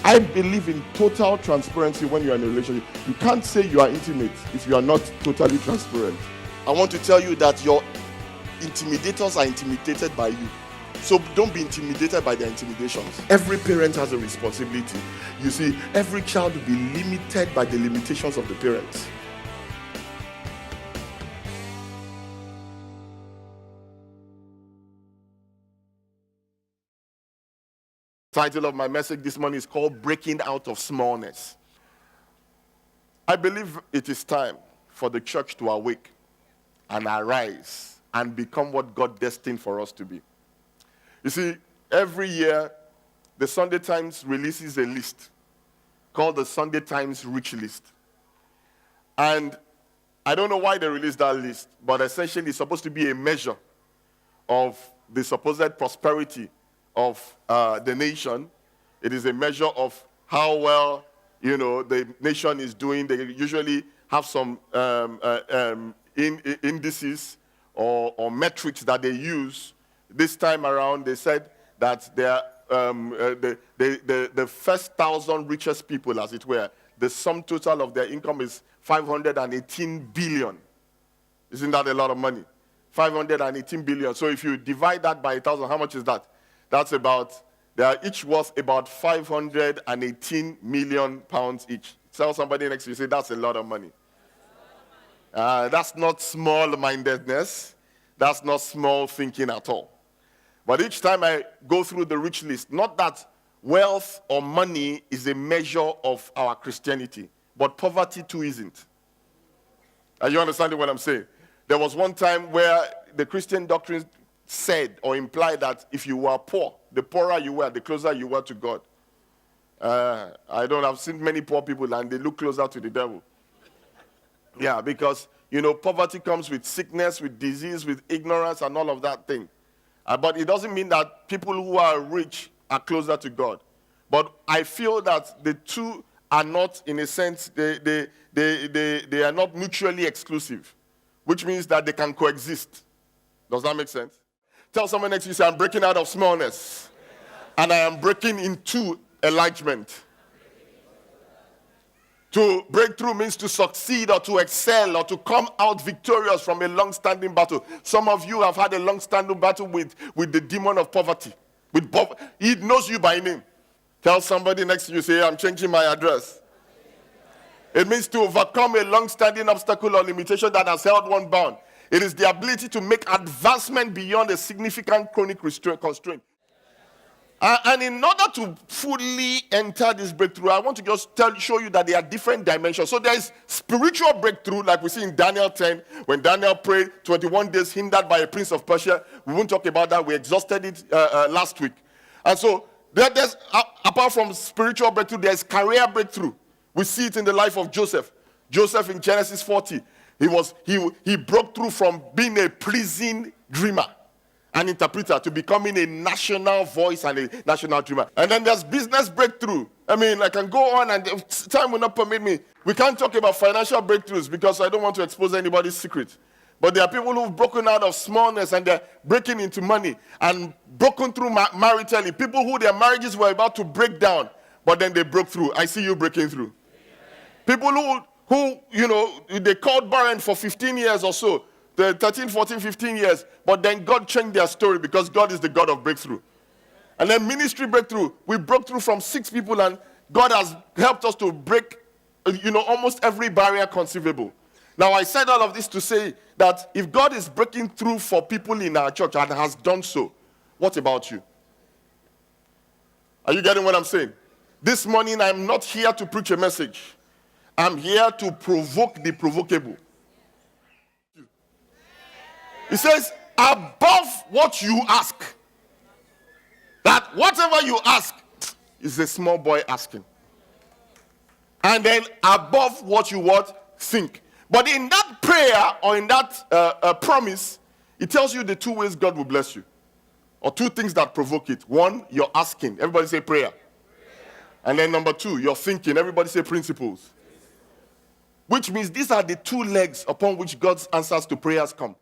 I believe in total transparency when you're in a relationship. You can't say you are intimate if you are not totally transparent. I want to tell you that your intimidators are intimidated by you. So don't be intimidated by their intimidations. Every parent has a responsibility. You see, every child will be limited by the limitations of the parents. The title of my message this morning is called Breaking Out of Smallness. I believe it is time for the church to awake and arise and become what God destined for us to be. You see, every year, the Sunday Times releases a list called the Sunday Times Rich List. And I don't know why they released that list, but essentially it's supposed to be a measure of the supposed prosperity of the nation. It is a measure of how well, the nation is doing. They usually have some indices or metrics that they use. This time around, they said that the first 1,000 richest people, as it were, the sum total of their income is 518 billion. Isn't that a lot of money? 518 billion. So if you divide that by 1,000, how much is that? That's they are each worth about 518 million pounds each. Tell somebody next to you, say, that's a lot of money. That's not small-mindedness. That's not small thinking at all. But each time I go through the rich list, not that wealth or money is a measure of our Christianity, but poverty too isn't. Are you understanding what I'm saying? There was one time where the Christian doctrine said or implied that if you were poor, the poorer you were, the closer you were to God. I've seen many poor people and they look closer to the devil. Yeah, because, poverty comes with sickness, with disease, with ignorance and all of that thing. But it doesn't mean that people who are rich are closer to God. But I feel that the two are not, in a sense, they are not mutually exclusive, which means that they can coexist. Does that make sense? Tell someone next to you, say, I'm breaking out of smallness. And I am breaking into enlargement. To break through means to succeed or to excel or to come out victorious from a long-standing battle. Some of you have had a long-standing battle with the demon of poverty. He knows you by name. Tell somebody next to you, say, I'm changing my address. It means to overcome a long-standing obstacle or limitation that has held one bound. It is the ability to make advancement beyond a significant chronic constraint. And in order to fully enter this breakthrough, I want to just show you that there are different dimensions. So there is spiritual breakthrough, like we see in Daniel 10, when Daniel prayed 21 days hindered by a prince of Persia. We won't talk about that. We exhausted it last week. And so there's apart from spiritual breakthrough, there's career breakthrough. We see it in the life of Joseph. Joseph in Genesis 40. He broke through from being a prison dreamer, an interpreter, to becoming a national voice and a national dreamer. And then there's business breakthrough. I can go on and time will not permit me. We can't talk about financial breakthroughs because I don't want to expose anybody's secret. But there are people who've broken out of smallness and they're breaking into money and broken through maritally. People who their marriages were about to break down, but then they broke through. I see you breaking through. People who they called barren for 15 years or so, the 13, 14, 15 years, but then God changed their story because God is the God of breakthrough. And then ministry breakthrough, we broke through from 6 people and God has helped us to break, almost every barrier conceivable. Now, I said all of this to say that if God is breaking through for people in our church and has done so, what about you? Are you getting what I'm saying? This morning, I'm not here to preach a message. I'm here to provoke the provocable. He says, above what you ask, that whatever you ask is a small boy asking. And then above what you think. But in that prayer or in that promise, it tells you the 2 ways God will bless you. Or 2 things that provoke it. 1, you're asking. Everybody say prayer. And then number 2, you're thinking. Everybody say principles. Which means these are the 2 legs upon which God's answers to prayers come.